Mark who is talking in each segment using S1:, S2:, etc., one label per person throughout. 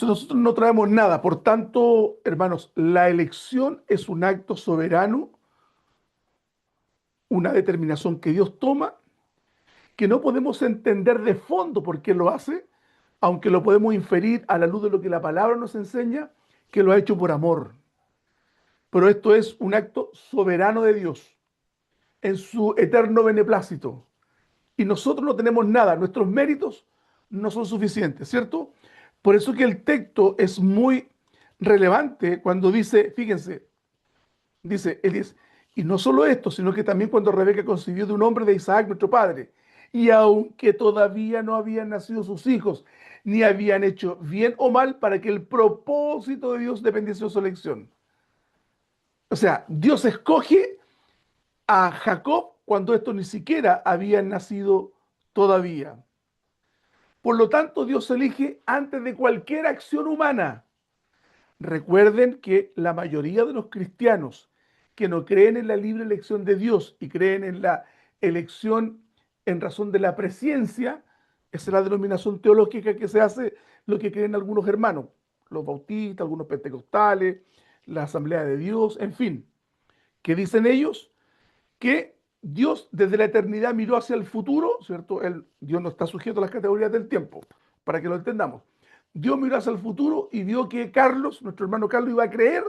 S1: Entonces nosotros no traemos nada. Por tanto, hermanos, la elección es un acto soberano, una determinación que Dios toma, que no podemos entender de fondo por qué lo hace, aunque lo podemos inferir a la luz de lo que la palabra nos enseña, que lo ha hecho por amor. Pero esto es un acto soberano de Dios, en su eterno beneplácito. Y nosotros no tenemos nada, nuestros méritos no son suficientes, ¿cierto? Por eso que el texto es muy relevante cuando dice, fíjense, dice, él dice, y no solo esto, sino que también cuando Rebeca concibió de un hombre de Isaac, nuestro padre, y aunque todavía no habían nacido sus hijos, ni habían hecho bien o mal para que el propósito de Dios dependiese de su elección. O sea, Dios escoge a Jacob cuando estos ni siquiera habían nacido todavía. Por lo tanto, Dios elige antes de cualquier acción humana. Recuerden que la mayoría de los cristianos que no creen en la libre elección de Dios y creen en la elección en razón de la presciencia, esa es la denominación teológica que se hace, lo que creen algunos hermanos, los bautistas, algunos pentecostales, la Asamblea de Dios, en fin, que dicen ellos que Dios desde la eternidad miró hacia el futuro, ¿cierto? Dios no está sujeto a las categorías del tiempo, para que lo entendamos. Dios miró hacia el futuro y vio que Carlos, nuestro hermano Carlos, iba a creer,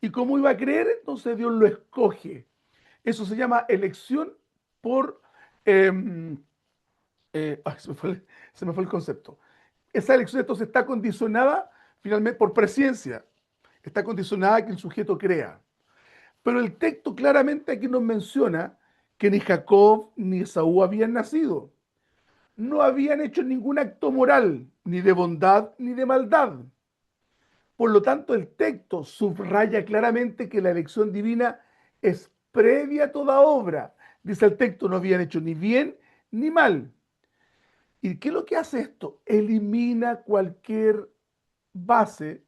S1: y como iba a creer, entonces Dios lo escoge. Eso se llama elección por... eh, se me fue el concepto. Esa elección entonces está condicionada finalmente por presciencia, está condicionada a que el sujeto crea. Pero el texto claramente aquí nos menciona que ni Jacob ni Esaú habían nacido. No habían hecho ningún acto moral, ni de bondad ni de maldad. Por lo tanto, el texto subraya claramente que la elección divina es previa a toda obra. Dice el texto, no habían hecho ni bien ni mal. ¿Y qué es lo que hace esto? Elimina cualquier base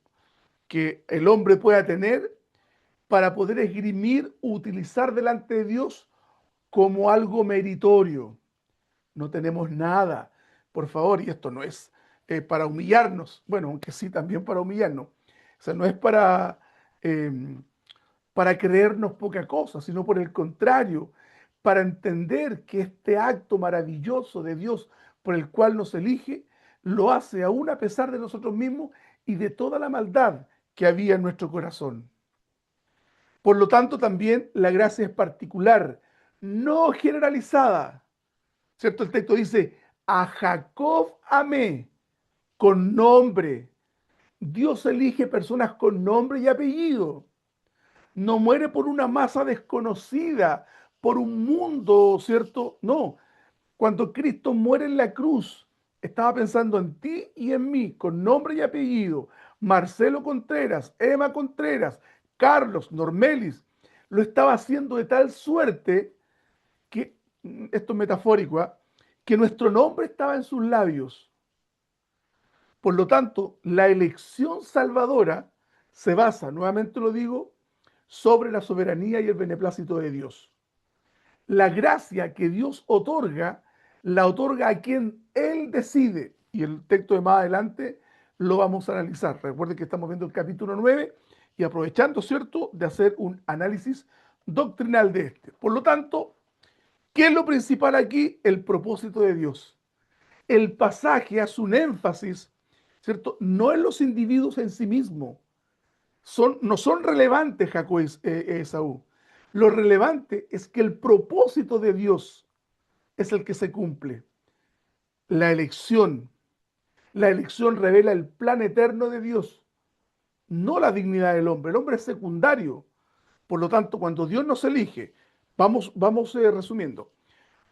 S1: que el hombre pueda tener para poder esgrimir, utilizar delante de Dios como algo meritorio. No tenemos nada, por favor, y esto no es para humillarnos, bueno, aunque sí también para humillarnos. O sea, no es eh, para creernos poca cosa, sino por el contrario, para entender que este acto maravilloso de Dios por el cual nos elige, lo hace aún a pesar de nosotros mismos y de toda la maldad que había en nuestro corazón. Por lo tanto, también la gracia es particular, no generalizada. ¿Cierto? El texto dice, a Jacob amé, con nombre. Dios elige personas con nombre y apellido. No muere por una masa desconocida, por un mundo, ¿cierto? No. Cuando Cristo muere en la cruz, estaba pensando en ti y en mí, con nombre y apellido. Marcelo Contreras, Emma Contreras, Carlos, Normelis. Lo estaba haciendo de tal suerte que, esto es metafórico, ¿eh? Que nuestro nombre estaba en sus labios. Por lo tanto, la elección salvadora se basa, nuevamente lo digo, sobre la soberanía y el beneplácito de Dios. La gracia que Dios otorga, la otorga a quien Él decide. Y el texto de más adelante lo vamos a analizar. Recuerden que estamos viendo el capítulo 9 y aprovechando, ¿cierto?, de hacer un análisis doctrinal de este. Por lo tanto, ¿qué es lo principal aquí? El propósito de Dios. El pasaje hace un énfasis, ¿cierto? No en los individuos en sí mismos. No son relevantes Jacob y Esaú. Lo relevante es que el propósito de Dios es el que se cumple. La elección. La elección revela el plan eterno de Dios, no la dignidad del hombre. El hombre es secundario. Por lo tanto, cuando Dios nos elige, vamos resumiendo,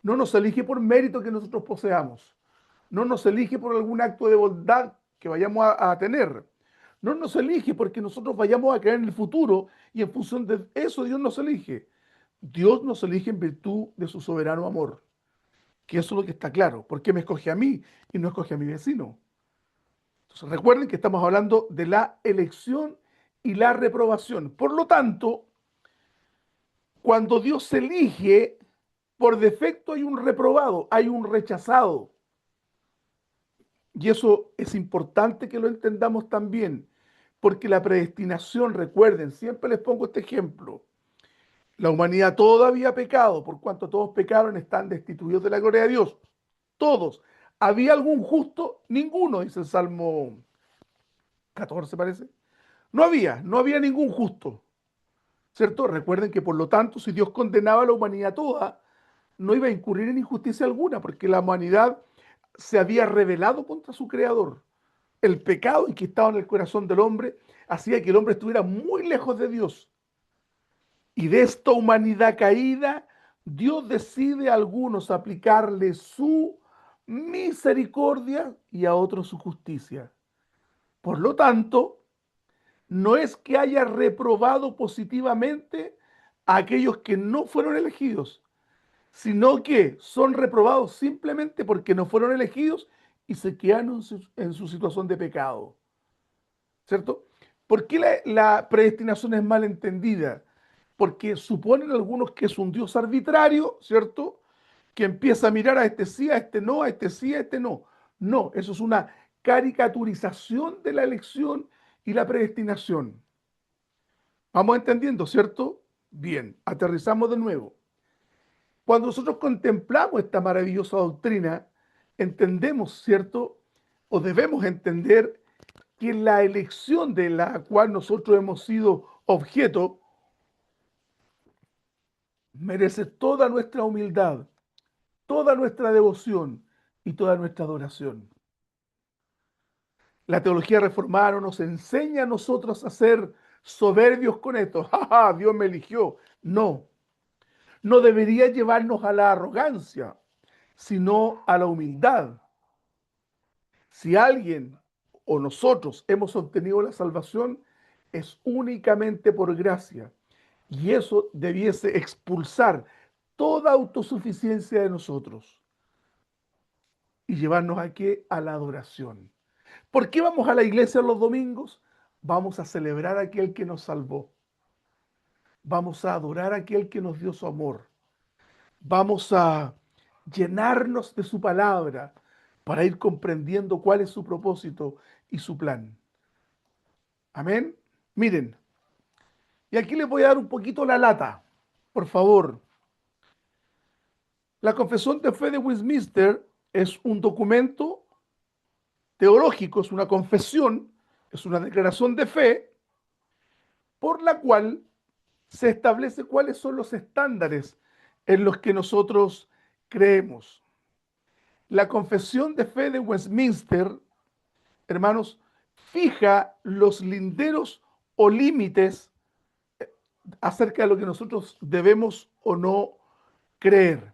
S1: no nos elige por mérito que nosotros poseamos. No nos elige por algún acto de bondad que vayamos a tener. No nos elige porque nosotros vayamos a creer en el futuro y en función de eso Dios nos elige. Dios nos elige en virtud de su soberano amor, que eso es lo que está claro. ¿Por qué me escoge a mí y no escoge a mi vecino? Entonces recuerden que estamos hablando de la elección y la reprobación. Por lo tanto, cuando Dios elige, por defecto hay un reprobado, hay un rechazado. Y eso es importante que lo entendamos también, porque la predestinación, recuerden, siempre les pongo este ejemplo, la humanidad todavía ha pecado, por cuanto todos pecaron, están destituidos de la gloria de Dios. Todos. ¿Había algún justo? Ninguno, dice el Salmo 14, parece. No había ningún justo, ¿cierto? Recuerden que por lo tanto, si Dios condenaba a la humanidad toda, no iba a incurrir en injusticia alguna, porque la humanidad se había rebelado contra su creador. El pecado enquistado en el corazón del hombre hacía que el hombre estuviera muy lejos de Dios. Y de esta humanidad caída, Dios decide a algunos aplicarle su misericordia y a otros su justicia. Por lo tanto, no es que haya reprobado positivamente a aquellos que no fueron elegidos, sino que son reprobados simplemente porque no fueron elegidos y se quedaron en su situación de pecado. ¿Cierto? ¿Por qué la predestinación es mal entendida? Porque suponen algunos que es un Dios arbitrario, ¿cierto? Que empieza a mirar a este sí, a este no, a este sí, a este no. No, eso es una caricaturización de la elección y la predestinación. Vamos entendiendo, ¿cierto? Bien, aterrizamos de nuevo. Cuando nosotros contemplamos esta maravillosa doctrina, entendemos, ¿cierto? O debemos entender que la elección de la cual nosotros hemos sido objeto merece toda nuestra humildad, toda nuestra devoción y toda nuestra adoración. La teología reformada no nos enseña a nosotros a ser soberbios con esto. ¡Ja, ja! Dios me eligió. No, no debería llevarnos a la arrogancia, sino a la humildad. Si alguien o nosotros hemos obtenido la salvación, es únicamente por gracia. Y eso debiese expulsar toda autosuficiencia de nosotros y llevarnos aquí a la adoración. ¿Por qué vamos a la iglesia los domingos? Vamos a celebrar a aquel que nos salvó. Vamos a adorar a aquel que nos dio su amor. Vamos a llenarnos de su palabra para ir comprendiendo cuál es su propósito y su plan. Amén. Miren, y aquí les voy a dar un poquito la lata, por favor. La Confesión de Fe de Westminster es un documento teológico, es una confesión, es una declaración de fe por la cual se establece cuáles son los estándares en los que nosotros creemos. La Confesión de Fe de Westminster, hermanos, fija los linderos o límites acerca de lo que nosotros debemos o no creer.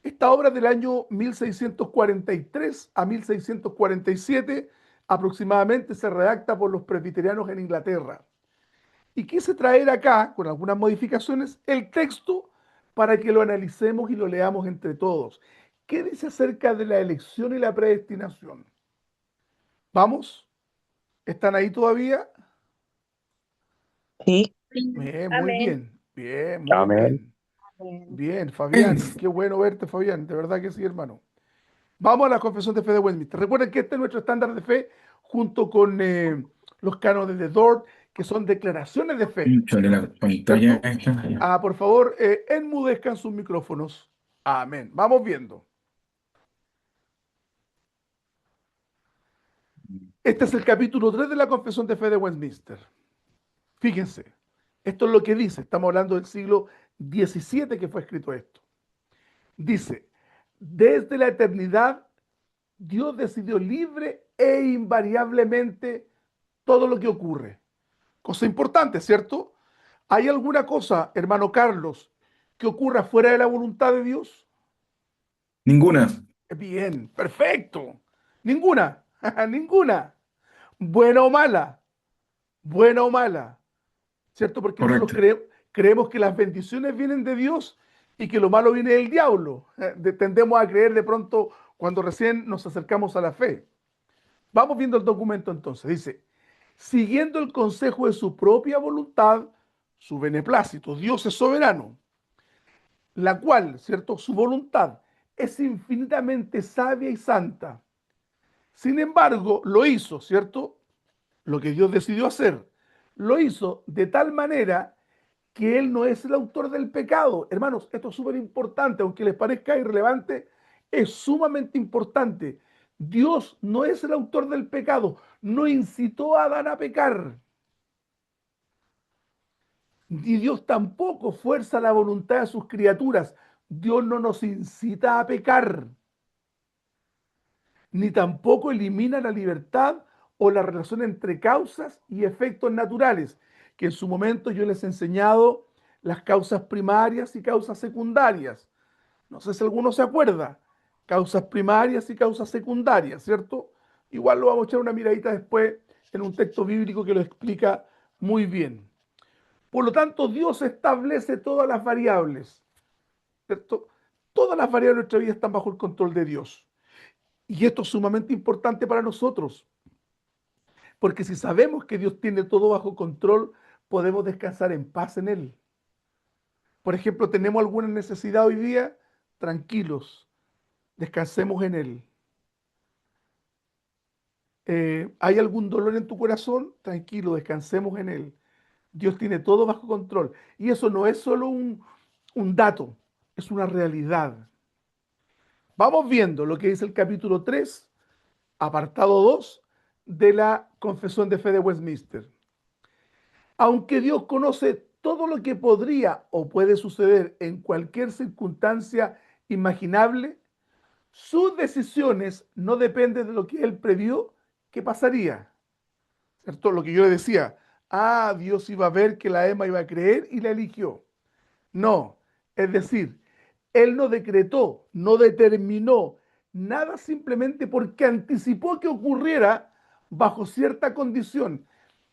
S1: Esta obra del año 1643 a 1647 aproximadamente se redacta por los presbiterianos en Inglaterra. Y quise traer acá, con algunas modificaciones, el texto para que lo analicemos y lo leamos entre todos. ¿Qué dice acerca de la elección y la predestinación? ¿Vamos? ¿Están ahí todavía?
S2: Sí.
S1: Bien, muy
S3: Amén.
S1: bien. Bien, muy
S2: Amén.
S1: bien.
S3: Amén.
S1: Bien, Fabián. Qué bueno verte, Fabián. De verdad que sí, hermano. Vamos a la confesión de fe de Westminster. Recuerden que este es nuestro estándar de fe junto con los cánones de Dort, que son declaraciones de fe,
S4: Chole, la pantalla
S1: ¿cierto?
S4: esta.
S1: Por favor, enmudezcan sus micrófonos. Amén. Vamos viendo. Este es el capítulo 3 de la confesión de fe de Westminster. Fíjense, esto es lo que dice. Estamos hablando del siglo XVII que fue escrito esto. Dice, desde la eternidad, Dios decidió libre e invariablemente todo lo que ocurre. Cosa importante, ¿cierto? ¿Hay alguna cosa, hermano Carlos, que ocurra fuera de la voluntad de Dios?
S4: Ninguna.
S1: Bien, perfecto. Ninguna, ninguna. Buena o mala, buena o mala, ¿cierto? Porque nosotros
S4: Correcto.
S1: creemos que las bendiciones vienen de Dios y que lo malo viene del diablo. Tendemos a creer de pronto cuando recién nos acercamos a la fe. Vamos viendo el documento entonces. Dice, siguiendo el consejo de su propia voluntad, su beneplácito, Dios es soberano, la cual, ¿cierto? Su voluntad es infinitamente sabia y santa. Sin embargo, lo hizo, ¿cierto? Lo que Dios decidió hacer. Lo hizo de tal manera que Él no es el autor del pecado. Hermanos, esto es súper importante, aunque les parezca irrelevante, es sumamente importante. Dios no es el autor del pecado, no incitó a Adán a pecar. Ni Dios tampoco fuerza la voluntad de sus criaturas. Dios no nos incita a pecar, ni tampoco elimina la libertad o la relación entre causas y efectos naturales, que en su momento yo les he enseñado las causas primarias y causas secundarias. No sé si alguno se acuerda. Causas primarias y causas secundarias, ¿cierto? Igual lo vamos a echar una miradita después en un texto bíblico que lo explica muy bien. Por lo tanto, Dios establece todas las variables, ¿cierto? Todas las variables de nuestra vida están bajo el control de Dios. Y esto es sumamente importante para nosotros, porque si sabemos que Dios tiene todo bajo control, podemos descansar en paz en Él. Por ejemplo, tenemos alguna necesidad hoy día, tranquilos, descansemos en Él. ¿Hay algún dolor en tu corazón? Tranquilo, descansemos en Él. Dios tiene todo bajo control. Y eso no es solo un dato, es una realidad. Vamos viendo lo que dice el capítulo 3, apartado 2 de la Confesión de Fe de Westminster. Aunque Dios conoce todo lo que podría o puede suceder en cualquier circunstancia imaginable, sus decisiones no dependen de lo que Él previó que pasaría. ¿Cierto? Lo que yo le decía, Dios iba a ver que la Emma iba a creer y la eligió. No, es decir, Él no decretó, no determinó nada simplemente porque anticipó que ocurriera bajo cierta condición.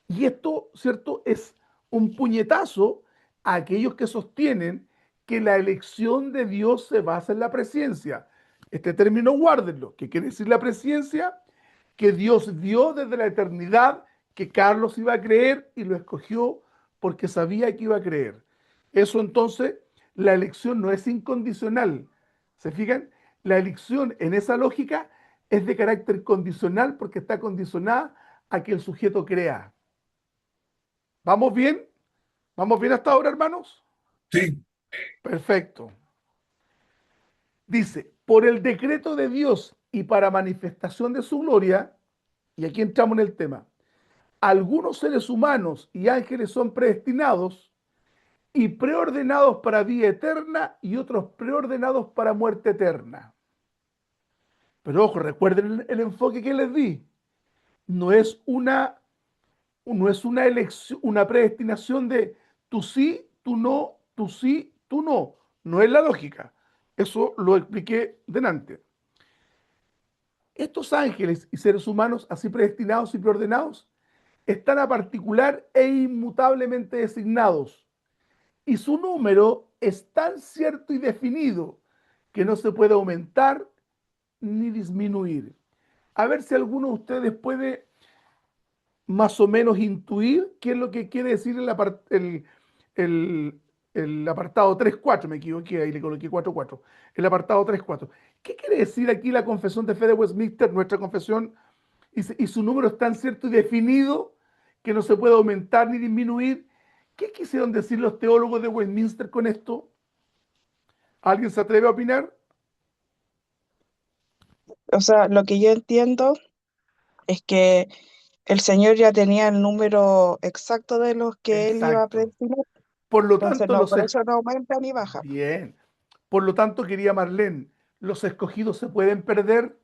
S1: Y esto, ¿cierto?, es un puñetazo a aquellos que sostienen que la elección de Dios se basa en la presciencia. Este término guárdenlo. ¿Qué quiere decir la presciencia? Que Dios vio desde la eternidad que Carlos iba a creer y lo escogió porque sabía que iba a creer. Eso entonces, la elección no es incondicional. ¿Se fijan? La elección en esa lógica es de carácter condicional porque está condicionada a que el sujeto crea. ¿Vamos bien? ¿Vamos bien hasta ahora, hermanos?
S4: Sí,
S1: Perfecto. Dice, por el decreto de Dios y para manifestación de su gloria, y aquí entramos en el tema, algunos seres humanos y ángeles son predestinados y preordenados para vida eterna y otros preordenados para muerte eterna. Pero ojo, recuerden el enfoque que les di. No es una, no es una elección, una predestinación de tú sí, tú no, tú sí, tú no. No es la lógica. Eso lo expliqué delante. Estos ángeles y seres humanos así predestinados y preordenados están a particular e inmutablemente designados y su número es tan cierto y definido que no se puede aumentar ni disminuir. A ver si alguno de ustedes puede más o menos intuir qué es lo que quiere decir el, el apartado 3.4, me equivoqué, ahí le coloqué 4.4, el apartado 3.4. ¿Qué quiere decir aquí la confesión de fe de Westminster, nuestra confesión, y su número es tan cierto y definido que no se puede aumentar ni disminuir? ¿Qué quisieron decir los teólogos de Westminster con esto? ¿Alguien se atreve a opinar?
S2: O sea, lo que yo entiendo es que el Señor ya tenía el número exacto de los que Él iba a
S1: Exacto.
S2: predestinar,
S1: Por lo
S2: entonces
S1: tanto,
S2: no, por eso no aumenta ni baja.
S1: bien. Por lo tanto, quería Marlene, ¿los escogidos se pueden perder?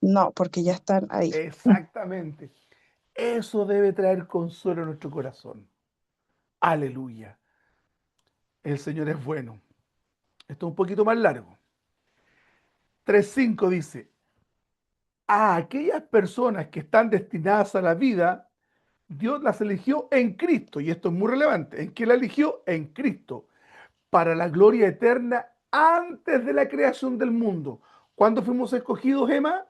S2: No, porque ya están ahí.
S1: Exactamente. Eso debe traer consuelo a nuestro corazón. Aleluya. El Señor es bueno. Esto es un poquito más largo. 3.5 dice, a aquellas personas que están destinadas a la vida, Dios las eligió en Cristo. Y esto es muy relevante. ¿En qué la eligió? En Cristo. Para la gloria eterna antes de la creación del mundo. ¿Cuándo fuimos escogidos, Emma?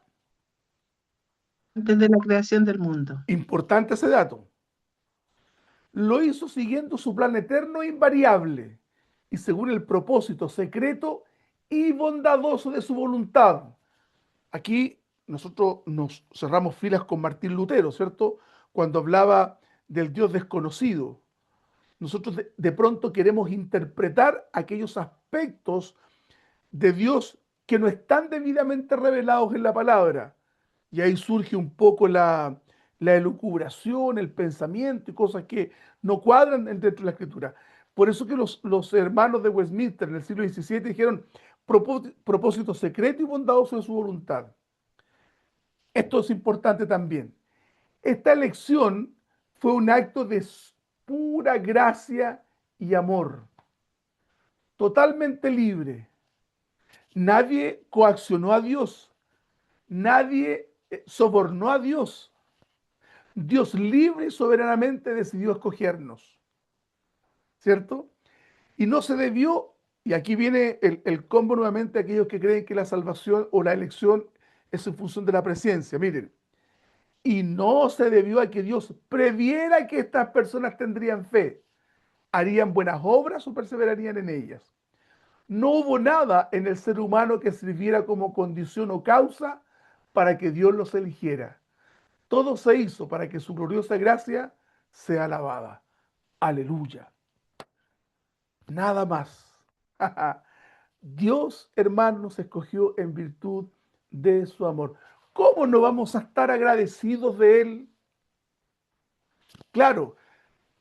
S3: Antes de la creación del mundo.
S1: Importante ese dato. Lo hizo siguiendo su plan eterno e invariable y según el propósito secreto y bondadoso de su voluntad. Aquí nosotros nos cerramos filas con Martín Lutero, ¿cierto? Cuando hablaba del Dios desconocido. Nosotros de pronto queremos interpretar aquellos aspectos de Dios que no están debidamente revelados en la palabra. Y ahí surge un poco la elucubración, el pensamiento y cosas que no cuadran dentro de la escritura. Por eso que los hermanos de Westminster en el siglo XVII dijeron propósito secreto y bondadoso de su voluntad. Esto es importante también. Esta elección fue un acto de pura gracia y amor, totalmente libre. Nadie coaccionó a Dios, nadie sobornó a Dios. Dios libre y soberanamente decidió escogernos, ¿cierto? Y no se debió, y aquí viene el combo nuevamente, aquellos que creen que la salvación o la elección es en función de la presencia. Miren, y no se debió a que Dios previera que estas personas tendrían fe, harían buenas obras o perseverarían en ellas. No hubo nada en el ser humano que sirviera como condición o causa para que Dios los eligiera. Todo se hizo para que su gloriosa gracia sea alabada. Aleluya. Nada más. Dios, hermano, nos escogió en virtud de su amor. ¿Cómo no vamos a estar agradecidos de Él? Claro,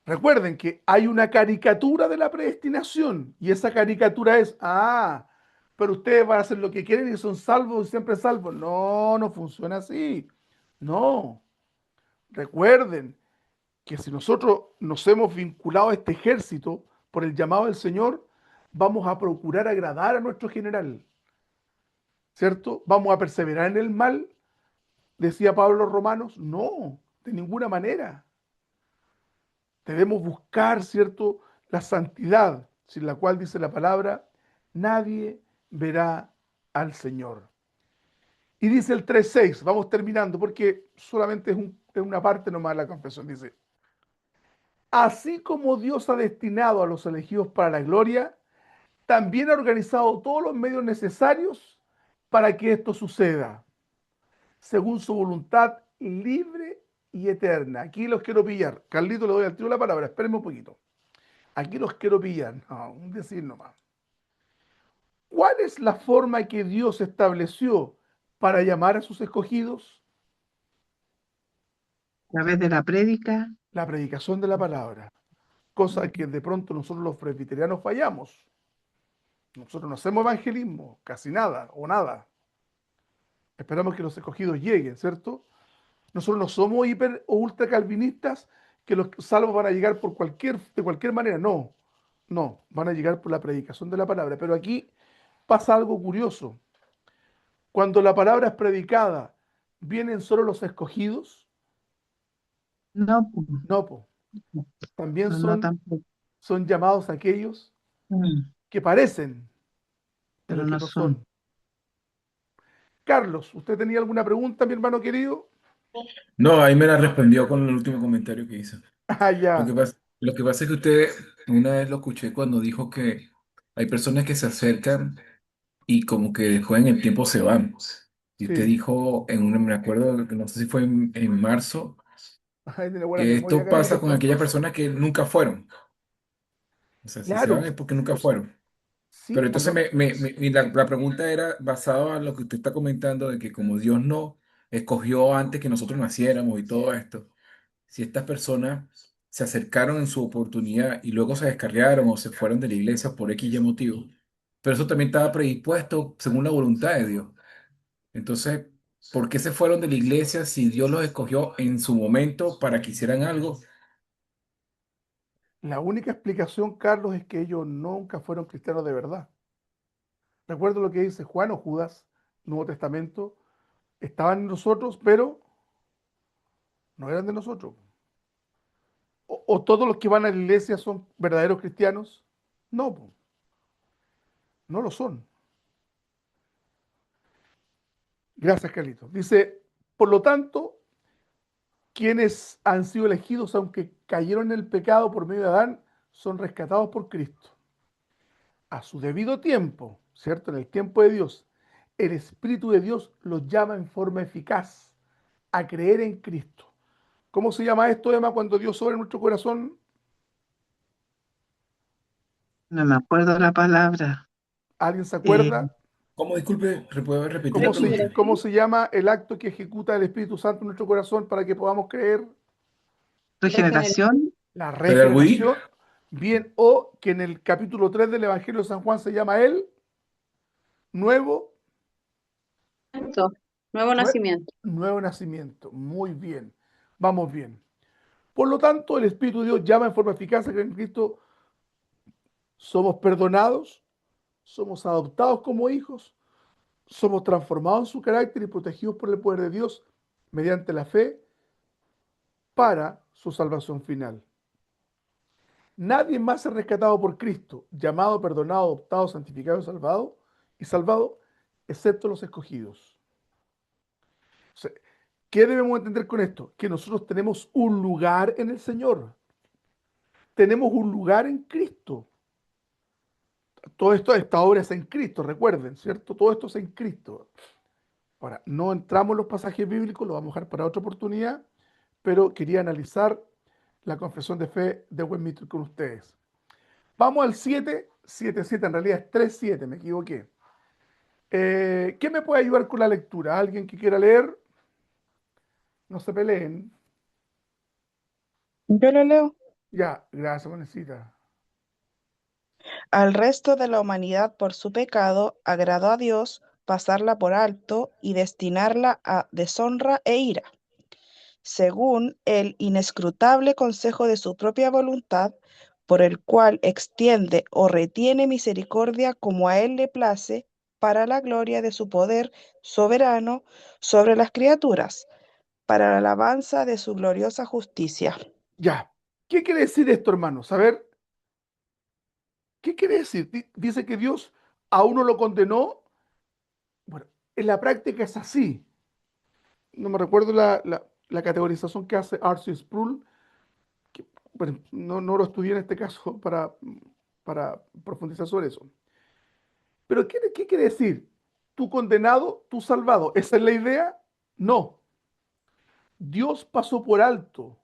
S1: recuerden que hay una caricatura de la predestinación y esa caricatura es, pero ustedes van a hacer lo que quieren y son salvos y siempre salvos. No, no funciona así. No. Recuerden que si nosotros nos hemos vinculado a este ejército por el llamado del Señor, vamos a procurar agradar a nuestro general, ¿cierto? ¿Vamos a perseverar en el mal? Decía Pablo a los romanos. No, de ninguna manera. Debemos buscar, ¿cierto?, la santidad, sin la cual dice la palabra, nadie verá al Señor. Y dice el 3:6, vamos terminando, porque solamente es una parte nomás de la confesión. Dice, así como Dios ha destinado a los elegidos para la gloria, también ha organizado todos los medios necesarios para que esto suceda, según su voluntad libre y eterna. Aquí los quiero pillar. Carlito, le doy al tiro la palabra, espérenme un poquito. Aquí los quiero pillar. No, un decir nomás. ¿Cuál es la forma que Dios estableció para llamar a sus escogidos?
S3: A través de la prédica,
S1: La predicación de la palabra. Cosa que de pronto nosotros los presbiterianos fallamos. Nosotros no hacemos evangelismo, casi nada o nada. Esperamos que los escogidos lleguen, ¿cierto? Nosotros no somos hiper o ultra calvinistas que los salvos van a llegar de cualquier manera. No, no, van a llegar por la predicación de la palabra. Pero aquí pasa algo curioso. Cuando la palabra es predicada, ¿vienen solo los escogidos?
S3: no,
S1: No, po. También
S3: no, no tampoco.
S1: son llamados aquellos
S3: Mm,
S1: que parecen, pero
S3: pero
S1: que
S3: no
S1: no
S3: son.
S1: son. Carlos, ¿usted tenía alguna pregunta, mi hermano querido?
S4: No, ahí me la respondió con el último comentario que hizo.
S1: Ah, ya.
S4: Lo que pasa es que usted, una vez lo escuché cuando dijo que hay personas que se acercan y como que después en el tiempo se van. Y usted
S1: Sí.
S4: dijo, me acuerdo, que no sé si fue en marzo,
S1: Ay, tiene buena
S4: que
S1: memoria,
S4: esto pasa con
S1: Carlito.
S4: aquellas personas que nunca fueron. O sea, si se van
S1: Claro,
S4: es porque nunca fueron.
S1: sí,
S4: Pero
S1: pues
S4: entonces
S1: no.
S4: la pregunta era basada en lo que usted está comentando de que como Dios no escogió antes que nosotros naciéramos y todo esto, si estas personas se acercaron en su oportunidad y luego se descarriaron o se fueron de la iglesia por X y motivo, pero eso también estaba predispuesto según la voluntad de Dios. Entonces, ¿por qué se fueron de la iglesia si Dios los escogió en su momento para que hicieran algo?
S1: La única explicación, Carlos, es que ellos nunca fueron cristianos de verdad. Recuerdo lo que dice Juan o Judas, Nuevo Testamento, estaban en nosotros, pero no eran de nosotros. O todos los que van a la iglesia son verdaderos cristianos. No, po, no lo son. Gracias, Carlitos. Dice, por lo tanto, quienes han sido elegidos, aunque cayeron en el pecado por medio de Adán, son rescatados por Cristo. A su debido tiempo, ¿cierto? En el tiempo de Dios. el Espíritu de Dios los llama en forma eficaz a creer en Cristo. ¿Cómo se llama esto, Emma, cuando Dios obra en nuestro corazón?
S3: No me acuerdo la palabra.
S1: ¿Alguien se
S3: Eh,
S1: acuerda?
S4: ¿Cómo? Disculpe, ¿puede repetir la pregunta?
S1: ¿Cómo se llama el acto que ejecuta el Espíritu Santo en nuestro corazón para que podamos creer?
S3: regeneración.
S1: La
S4: ¿Redarguir?
S1: regeneración. Bien, o que en el capítulo 3 del Evangelio de San Juan se llama el nuevo,
S5: Nacimiento, nuevo
S1: nue-
S5: nacimiento.
S1: nuevo nacimiento. Muy bien, vamos bien. Por lo tanto, el Espíritu de Dios llama en forma eficaz a creer en Cristo. Somos perdonados, somos adoptados como hijos, somos transformados en su carácter y protegidos por el poder de Dios mediante la fe para su salvación final. Nadie más es rescatado por Cristo, llamado, perdonado, adoptado, santificado y salvado, excepto los escogidos. O sea, ¿qué debemos entender con esto? Que nosotros tenemos un lugar en el Señor. Tenemos un lugar en Cristo. Todo esto, esta obra es en Cristo, recuerden, ¿cierto? Todo esto es en Cristo. Ahora, no entramos en los pasajes bíblicos, lo vamos a dejar para otra oportunidad, pero quería analizar la confesión de fe de Westminster con ustedes. Vamos al 7, 7, 7, en realidad es 3, 7, me equivoqué. ¿Qué me puede ayudar con la lectura? ¿Alguien que quiera leer? No se peleen.
S2: Yo lo leo.
S1: Ya, gracias, Juanesita.
S2: Al resto de la humanidad por su pecado agradó a Dios pasarla por alto y destinarla a deshonra e ira, según el inescrutable consejo de su propia voluntad, por el cual extiende o retiene misericordia como a él le place, para la gloria de su poder soberano sobre las criaturas, para la alabanza de su gloriosa justicia.
S1: Ya. ¿Qué quiere decir esto, hermanos? A ver, ¿qué quiere decir? Dice que Dios a uno lo condenó. Bueno, en la práctica es así. No me recuerdo la categorización que hace R.C. Sproul, que, bueno, no lo estudié en este caso para profundizar sobre eso. Pero ¿qué quiere decir? Tú condenado, tú salvado. ¿Esa es la idea? No. Dios pasó por alto.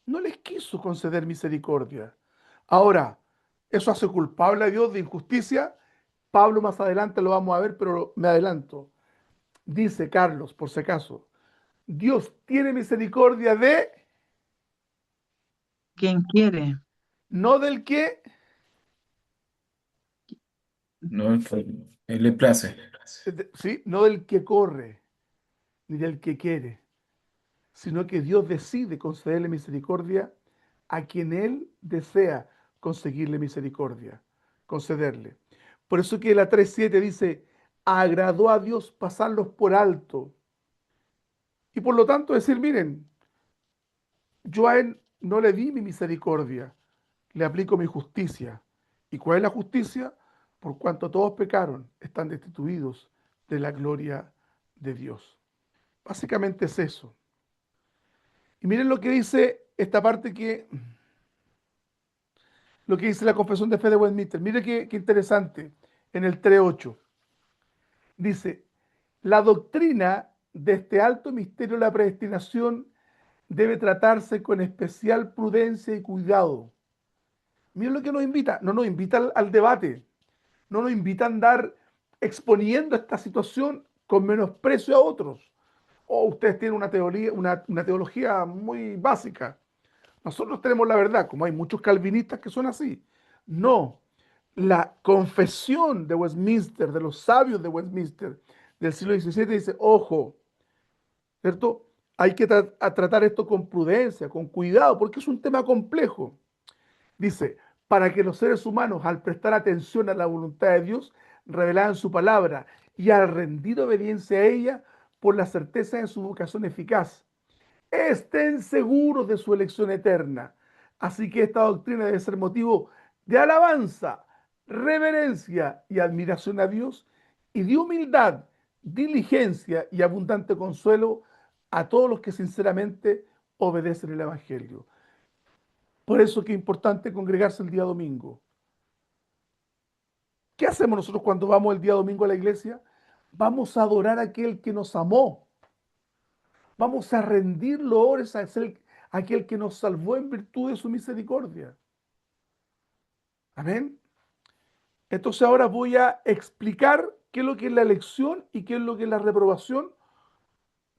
S1: No les quiso conceder misericordia. Ahora, ¿eso hace culpable a Dios de injusticia? Pablo más adelante lo vamos a ver, pero me adelanto. Dice Carlos, por si acaso, Dios tiene misericordia de,
S3: ¿Quién quiere?
S1: no del que,
S4: No, él le place.
S1: sí, no del que corre, ni del que quiere, sino que Dios decide concederle misericordia a quien Él desea conseguirle misericordia, concederle. Por eso que la 3.7 dice, agradó a Dios pasarlos por alto. Y por lo tanto decir, miren, yo a Él no le di mi misericordia, le aplico mi justicia. ¿Y cuál es la justicia? Por cuanto todos pecaron, están destituidos de la gloria de Dios. Básicamente es eso. Y miren lo que dice esta parte lo que dice la confesión de fe de Westminster. Mire qué interesante en el 3.8. Dice, la doctrina de este alto misterio de la predestinación debe tratarse con especial prudencia y cuidado. Miren lo que nos invita. No nos invita al debate. No nos invita a andar exponiendo esta situación con menosprecio a otros. O ustedes tienen una teología muy básica. Nosotros tenemos la verdad, como hay muchos calvinistas que son así. No, la confesión de Westminster, de los sabios de Westminster del siglo XVII dice, ojo, ¿cierto? Hay que tratar esto con prudencia, con cuidado, porque es un tema complejo. Dice, para que los seres humanos, al prestar atención a la voluntad de Dios, revelada en su palabra, y al rendir obediencia a ella, por la certeza de su vocación eficaz, estén seguros de su elección eterna. Así que esta doctrina debe ser motivo de alabanza, reverencia y admiración a Dios y de humildad, diligencia y abundante consuelo a todos los que sinceramente obedecen el Evangelio. Por eso que es importante congregarse el día domingo. ¿Qué hacemos nosotros cuando vamos el día domingo a la iglesia? Vamos a adorar a aquel que nos amó. Vamos a rendir loores a aquel que nos salvó en virtud de su misericordia. Amén. Entonces ahora voy a explicar qué es lo que es la elección y qué es lo que es la reprobación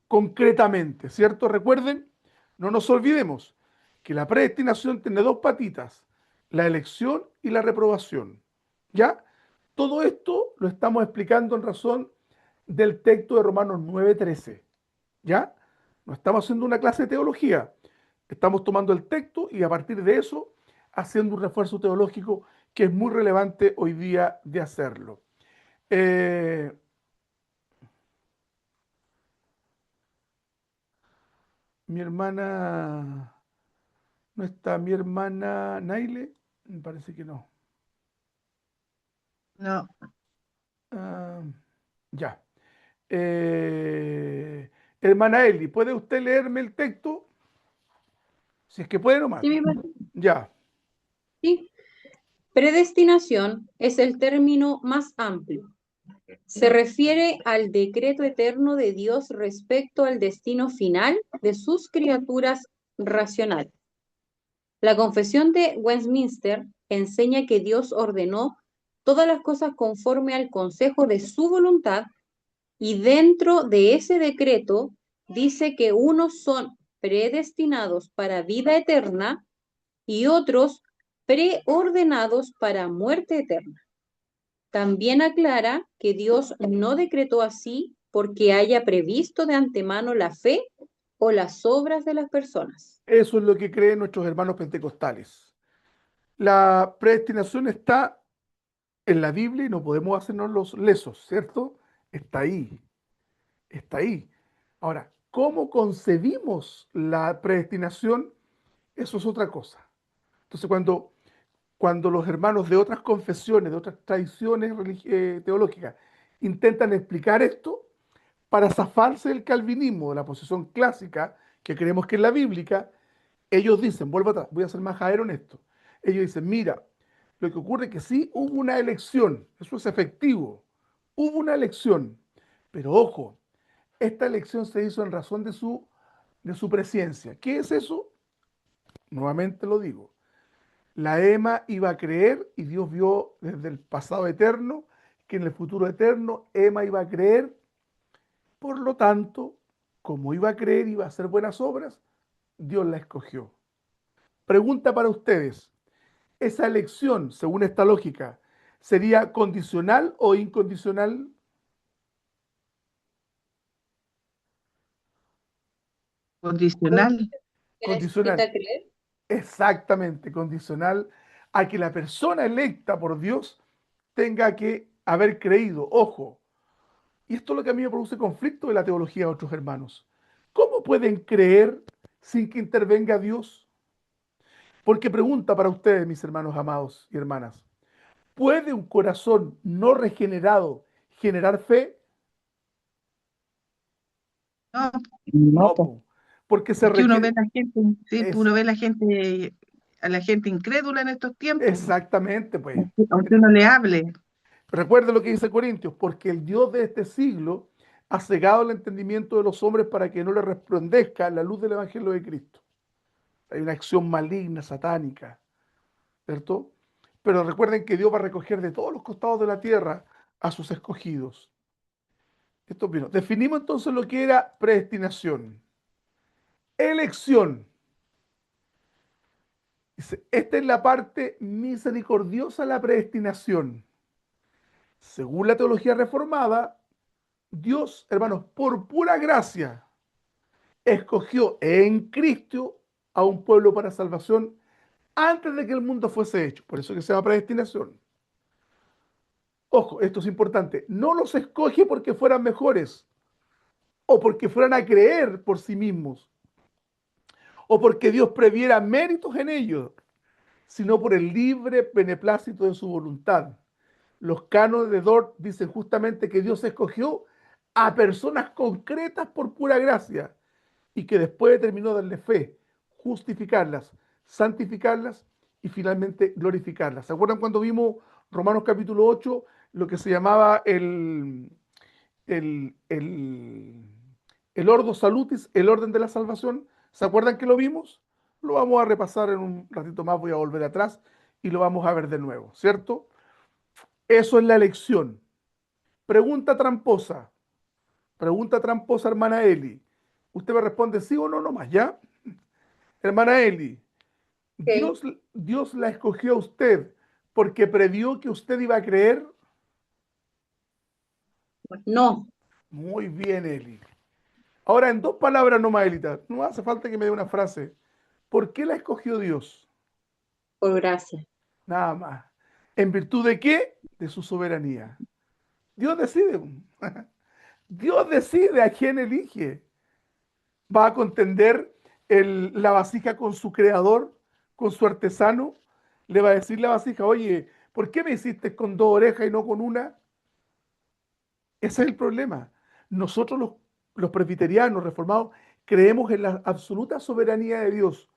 S1: concretamente, ¿cierto? Recuerden, no nos olvidemos que la predestinación tiene dos patitas, la elección y la reprobación. ¿Ya? Todo esto lo estamos explicando en razón del texto de Romanos 9:13. ¿Ya? No estamos haciendo una clase de teología, estamos tomando el texto y a partir de eso haciendo un refuerzo teológico que es muy relevante hoy día de hacerlo. Eh, mi hermana, ¿no está mi hermana Naile? Me parece que no.
S3: No,
S1: Ah, ya. Hermana Eli, ¿puede usted leerme el texto? Si es que puede nomás.
S5: Sí, mi padre.
S1: Ya.
S5: Sí. Predestinación es el término más amplio. Se refiere al decreto eterno de Dios respecto al destino final de sus criaturas racionales. La Confesión de Westminster enseña que Dios ordenó todas las cosas conforme al consejo de su voluntad y dentro de ese decreto dice que unos son predestinados para vida eterna y otros preordenados para muerte eterna. También aclara que Dios no decretó así porque haya previsto de antemano la fe o las obras de las personas.
S1: Eso es lo que creen nuestros hermanos pentecostales. La predestinación está en la Biblia y no podemos hacernos los lesos, ¿cierto? Está ahí, está ahí. Ahora, ¿cómo concebimos la predestinación? Eso es otra cosa. Entonces, cuando los hermanos de otras confesiones, de otras tradiciones teológicas, intentan explicar esto, para zafarse del calvinismo, de la posición clásica, que creemos que es la bíblica, ellos dicen, vuelvo atrás, voy a ser más en esto. Ellos dicen, mira, lo que ocurre es que sí hubo una elección, eso es efectivo, hubo una elección, pero ojo, esta elección se hizo en razón de su presencia. ¿Qué es eso? Nuevamente lo digo. La Ema iba a creer y Dios vio desde el pasado eterno que en el futuro eterno Ema iba a creer. Por lo tanto, como iba a creer y iba a hacer buenas obras, Dios la escogió. Pregunta para ustedes, ¿esa elección, según esta lógica, sería condicional o incondicional?
S3: condicional.
S5: ¿Que necesita
S1: Condicional,
S5: creer?
S1: exactamente, condicional a que la persona electa por Dios tenga que haber creído. Ojo, y esto es lo que a mí me produce conflicto de la teología de otros hermanos. ¿Cómo pueden creer sin que intervenga Dios? Porque pregunta para ustedes, mis hermanos amados y hermanas, ¿puede un corazón no regenerado generar fe?
S3: No,
S2: No,
S1: No,
S2: pues.
S1: po, porque se
S3: es que uno ve
S1: requiere,
S3: la gente, sí, pues,
S1: es
S3: uno ve a la gente incrédula en estos tiempos,
S1: exactamente, pues.
S3: aunque uno le hable.
S1: Recuerda lo que dice Corintios, porque el Dios de este siglo ha cegado el entendimiento de los hombres para que no le resplandezca la luz del Evangelio de Cristo. Hay una acción maligna, satánica, ¿cierto? Pero recuerden que Dios va a recoger de todos los costados de la tierra a sus escogidos. Esto opino. Definimos entonces lo que era predestinación. Elección. Dice, esta es la parte misericordiosa de la predestinación. Según la teología reformada, Dios, hermanos, por pura gracia, escogió en Cristo a un pueblo para salvación antes de que el mundo fuese hecho. Por eso que se llama predestinación. Ojo, esto es importante. No los escoge porque fueran mejores o porque fueran a creer por sí mismos o porque Dios previera méritos en ellos, sino por el libre beneplácito de su voluntad. Los cánones de Dort dicen justamente que Dios escogió a personas concretas por pura gracia y que después determinó darle fe, justificarlas, santificarlas y finalmente glorificarlas. ¿Se acuerdan cuando vimos Romanos capítulo 8, lo que se llamaba el ordo salutis, el orden de la salvación. ¿Se acuerdan que lo vimos? Lo vamos a repasar en un ratito más, voy a volver atrás y lo vamos a ver de nuevo, ¿cierto? Eso es la elección. Pregunta tramposa, hermana Eli. Usted me responde sí o no nomás, ¿ya? Hermana Eli,
S5: Ok.
S1: Dios la escogió a usted porque previó que usted iba a creer.
S5: No,
S1: Muy bien, Eli. Ahora, en dos palabras nomás, Elita, no hace falta que me dé una frase. ¿Por qué la escogió Dios?
S5: por gracia.
S1: Nada más. ¿En virtud de qué? De su soberanía. Dios decide. Dios decide a quién elige. Va a contender la vasija con su creador, con su artesano. Le va a decir la vasija, oye, ¿por qué me hiciste con dos orejas y no con una? Ese es el problema. Nosotros los presbiterianos reformados creemos en la absoluta soberanía de Dios.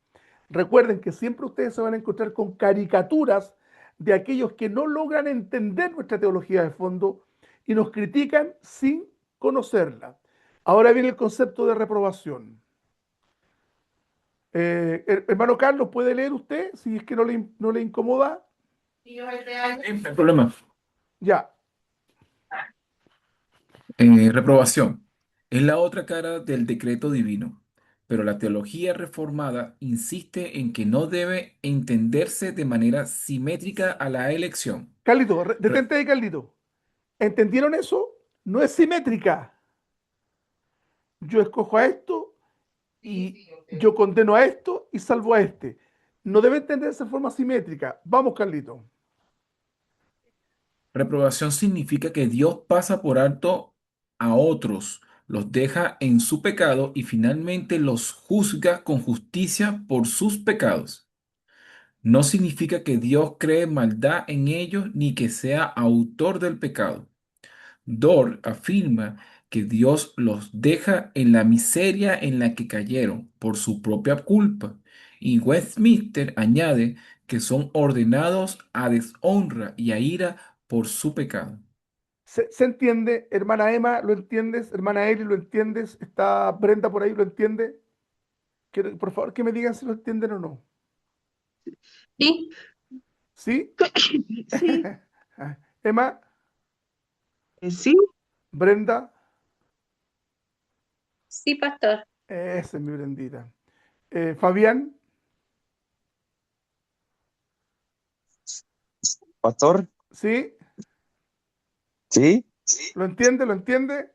S1: Recuerden que siempre ustedes se van a encontrar con caricaturas de aquellos que no logran entender nuestra teología de fondo y nos critican sin conocerla. Ahora viene el concepto de reprobación. Hermano Carlos, ¿puede leer usted si es que no le incomoda?
S4: Sí, no hay problema.
S1: Ya.
S4: Reprobación. Es la otra cara del decreto divino, pero la teología reformada insiste en que no debe entenderse de manera simétrica a la elección.
S1: Carlito,
S4: Re-
S1: detente ahí, Carlito. ¿Entendieron eso? No es simétrica. Yo escojo a esto y yo condeno a esto y salvo a este. No debe entenderse de forma simétrica. Vamos, Carlito.
S4: Reprobación significa que Dios pasa por alto a otros, los deja en su pecado y finalmente los juzga con justicia por sus pecados. No significa que Dios cree maldad en ellos ni que sea autor del pecado. Dor afirma que Dios los deja en la miseria en la que cayeron por su propia culpa. Y Westminster añade que son ordenados a deshonra y a ira por su pecado.
S1: ¿Se entiende? Hermana Emma, ¿lo entiendes? Hermana Eli, ¿lo entiendes? ¿Está Brenda por ahí? ¿Lo entiende? Por favor, que me digan si lo entienden o no.
S5: Sí,
S1: ¿Sí?
S3: Sí,
S1: Emma,
S3: sí,
S1: Brenda,
S5: sí, pastor.
S1: esa es mi Brendita. Fabián,
S6: Pastor,
S1: ¿sí?
S6: ¿sí?
S1: ¿Lo entiende? ¿Lo entiende?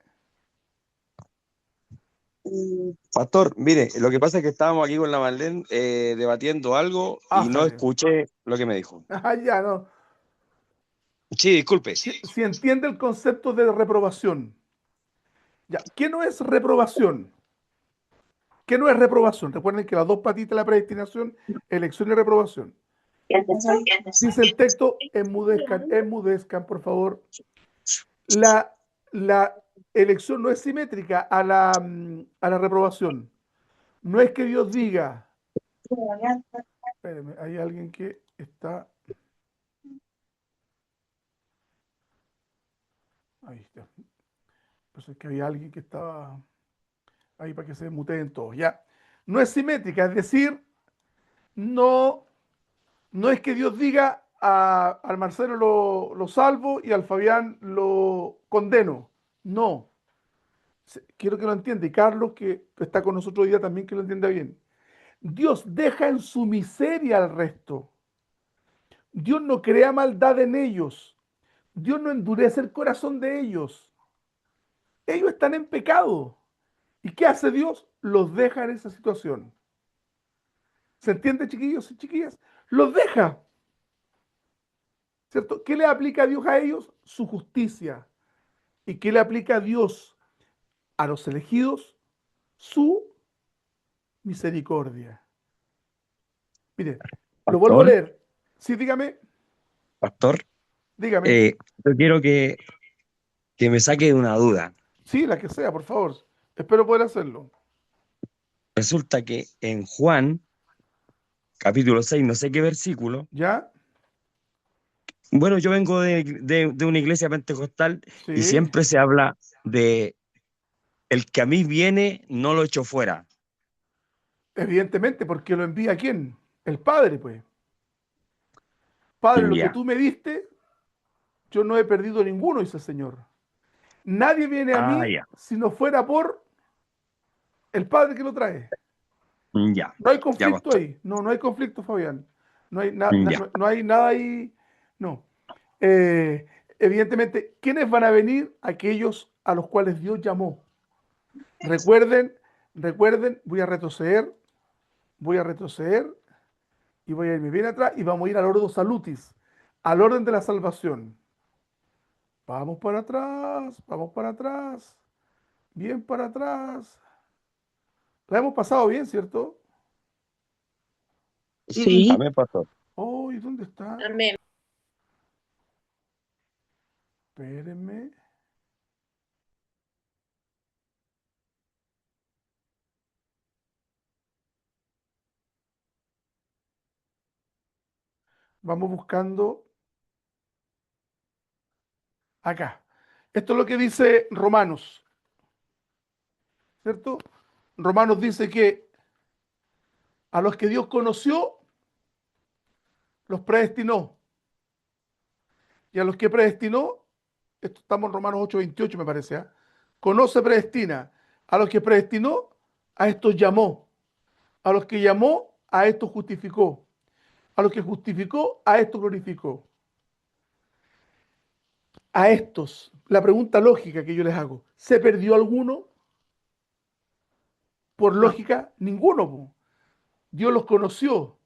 S6: Pastor, mire, lo que pasa es que estábamos aquí con la Marlene debatiendo algo y no
S1: Ájale.
S6: escuché lo que me dijo.
S1: Ah, ya, no.
S6: Sí, disculpe.
S1: Si entiende el concepto de reprobación. Ya, ¿qué no es reprobación? ¿Qué no es reprobación? Recuerden que las dos patitas de la predestinación, elección y reprobación. Dice el texto, enmudezcan, por favor. La, la elección no es simétrica a la reprobación. No es que Dios diga, espérame, hay alguien que está, ahí está, pues es que había alguien que estaba ahí para que se muteen todos, ya. No es simétrica, es decir, no, no es que Dios diga al Marcelo lo salvo y al Fabián lo condeno. No. Quiero que lo entienda. Y Carlos, que está con nosotros hoy día, también que lo entienda bien. Dios deja en su miseria al resto. Dios no crea maldad en ellos. Dios no endurece el corazón de ellos. Ellos están en pecado. ¿Y qué hace Dios? Los deja en esa situación. ¿Se entiende, chiquillos y chiquillas? Los deja. ¿Cierto? ¿Qué le aplica a Dios a ellos? Su justicia. ¿Y qué le aplica a Dios a los elegidos? Su misericordia. Mire, lo vuelvo a
S6: Pastor,
S1: leer. Sí, dígame,
S6: pastor,
S1: dígame.
S6: yo quiero que me saque de una duda.
S1: Sí, la que sea, por favor. Espero poder hacerlo.
S6: Resulta que en Juan, capítulo 6, no sé qué versículo,
S1: ¿Ya?
S6: Bueno, yo vengo de una iglesia pentecostal y
S1: Sí,
S6: siempre se habla de el que a mí viene, no lo echo fuera.
S1: evidentemente, porque lo envía ¿quién? El Padre, pues. Padre, lo que
S6: Ya.
S1: tú me diste, yo no he perdido ninguno, dice el Señor. Nadie viene a
S6: Ah,
S1: mí
S6: ya.
S1: si no fuera por el Padre que lo trae.
S6: Ya.
S1: No hay
S6: Ya,
S1: conflicto
S6: pastor.
S1: ahí. No, no hay conflicto, Fabián. No hay,
S6: Ya.
S1: no hay nada ahí. No. Eh, evidentemente, ¿quiénes van a venir? Aquellos a los cuales Dios llamó. Recuerden, recuerden, voy a retroceder y voy a irme bien atrás y vamos a ir al Ordo Salutis, al orden de la salvación. Vamos para atrás, bien para atrás. La hemos pasado bien, ¿cierto?
S3: Sí,
S6: Amén, pastor.
S1: Oh, ¿y dónde está?
S5: Amén.
S1: Espérenme. Vamos buscando acá. Esto es lo que dice Romanos, ¿cierto? Romanos dice que a los que Dios conoció, los predestinó. Y a los que predestinó, esto estamos en Romanos 8:28 me parece, ¿eh? Conoce, predestina. A los que predestinó, a estos llamó. A los que llamó, a estos justificó. A los que justificó, a estos glorificó. A estos, la pregunta lógica que yo les hago, ¿se perdió alguno? Por
S3: no.
S1: lógica, ninguno. Po. Dios los conoció,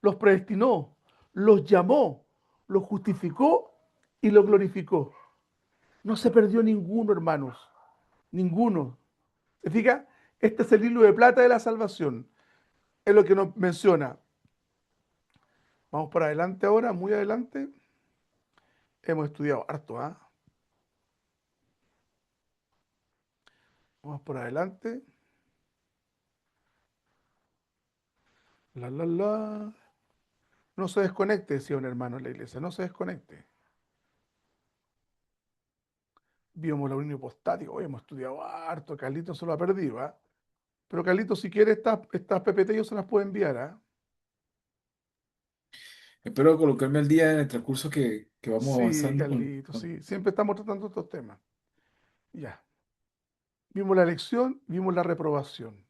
S1: los predestinó, los llamó, los justificó y los glorificó. No se perdió ninguno, hermanos. Ninguno. ¿Se fija? Este es el hilo de plata de la salvación. Es lo que nos menciona. Vamos para adelante ahora, muy adelante. Hemos estudiado harto, ¿ah? ¿Eh? Vamos por adelante. La, la, la. No se desconecte, decía un hermano en la iglesia. No se desconecte. Vimos la unión hipostática. Hoy hemos estudiado harto. Carlito se lo ha perdido, ¿ah? Pero Carlito, si quiere, estas PPT yo se las puedo enviar, ¿ah?
S4: Espero colocarme al día en el transcurso que vamos
S1: Sí,
S4: avanzando
S1: Carlito, sí. Siempre estamos tratando estos temas. Ya. Vimos la elección, vimos la reprobación.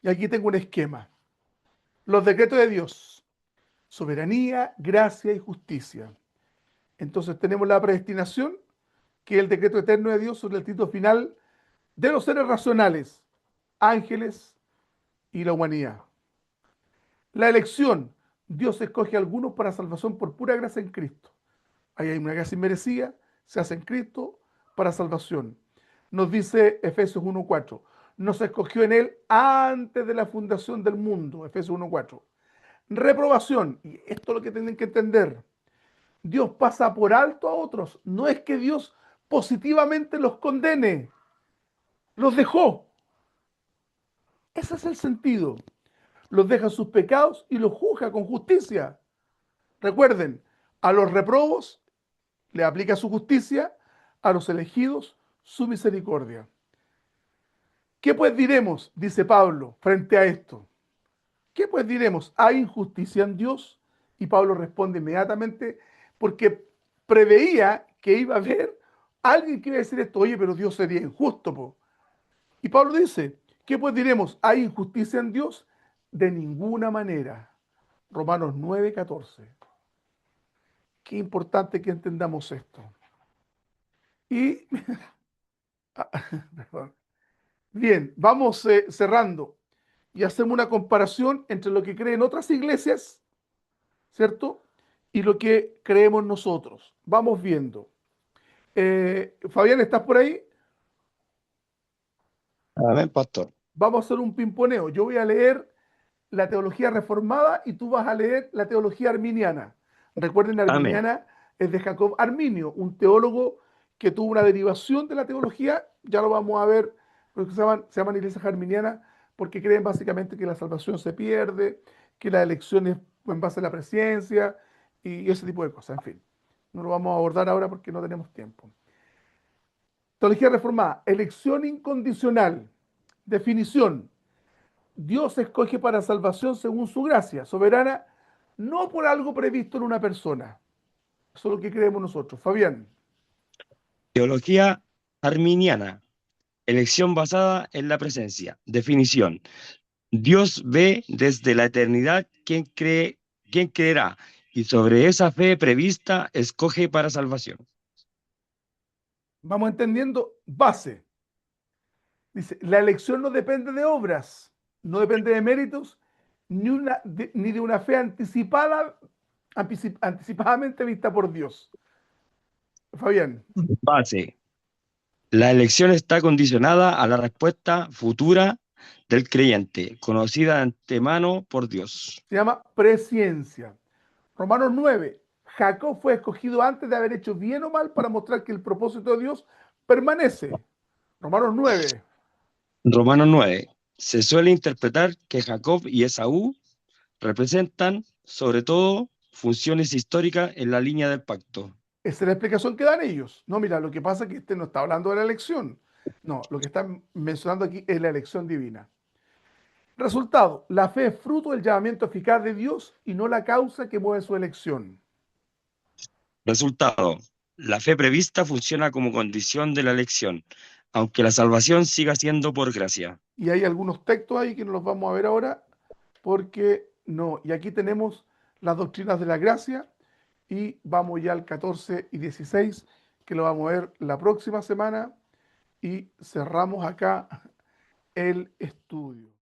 S1: Y aquí tengo un esquema. Los decretos de Dios. Soberanía, gracia y justicia. Entonces tenemos la predestinación, que es el decreto eterno de Dios sobre el título final de los seres racionales, ángeles y la humanidad. La elección, Dios escoge a algunos para salvación por pura gracia en Cristo. Ahí hay una gracia inmerecida, se hace en Cristo para salvación. Nos dice Efesios 1:4, nos escogió en Él antes de la fundación del mundo, Efesios 1:4. Reprobación, y esto es lo que tienen que entender, Dios pasa por alto a otros, no es que Dios positivamente los condene, los dejó. Ese es el sentido. Los deja sus pecados y los juzga con justicia. Recuerden, a los reprobos le aplica su justicia, a los elegidos su misericordia. ¿Qué pues diremos, dice Pablo, frente a esto? ¿Qué pues diremos? ¿Hay injusticia en Dios? Y Pablo responde inmediatamente porque preveía que iba a haber alguien que iba a decir esto, oye, pero Dios sería injusto. Po. Y Pablo dice, ¿qué pues diremos? ¿Hay injusticia en Dios? De ninguna manera. Romanos 9:14. Qué importante que entendamos esto. Y, perdón. Bien, vamos cerrando y hacemos una comparación entre lo que creen otras iglesias, ¿cierto? Y lo que creemos nosotros. Vamos viendo. Fabián, ¿estás por ahí?
S6: Amén, pastor.
S1: Vamos a hacer un pimponeo. Yo voy a leer la teología reformada y tú vas a leer la teología arminiana. Recuerden,
S6: Amén.
S1: arminiana es de Jacob Arminio, un teólogo que tuvo una derivación de la teología, ya lo vamos a ver, porque se llaman iglesias arminianas, porque creen básicamente que la salvación se pierde, que la elección es en base a la presencia y ese tipo de cosas, en fin. No lo vamos a abordar ahora porque no tenemos tiempo. Teología reformada, elección incondicional. Definición: Dios escoge para salvación según su gracia soberana, no por algo previsto en una persona. Eso es lo que creemos nosotros. Fabián.
S6: Teología arminiana. Elección basada en la presencia. Definición. Dios ve desde la eternidad quién creerá, y sobre esa fe prevista escoge para salvación.
S1: Vamos entendiendo base. Dice, la elección no depende de obras, no depende de méritos, ni de una fe anticipadamente vista por Dios. Fabián.
S6: Base. La elección está condicionada a la respuesta futura del creyente, conocida de antemano por Dios.
S1: Se llama presciencia. Romanos 9. Jacob fue escogido antes de haber hecho bien o mal para mostrar que el propósito de Dios permanece. Romanos 9.
S6: Romanos 9. Se suele interpretar que Jacob y Esaú representan, sobre todo, funciones históricas en la línea del pacto.
S1: Esa es la explicación que dan ellos. No, mira, lo que pasa es que este no está hablando de la elección. No, lo que están mencionando aquí es la elección divina. Resultado, la fe es fruto del llamamiento eficaz de Dios y no la causa que mueve su elección.
S6: Resultado. La fe prevista funciona como condición de la elección, aunque la salvación siga siendo por gracia.
S1: Y hay algunos textos ahí que no los vamos a ver ahora, porque no. Y aquí tenemos las doctrinas de la gracia y vamos ya al 14 y 16, que lo vamos a ver la próxima semana y cerramos acá el estudio.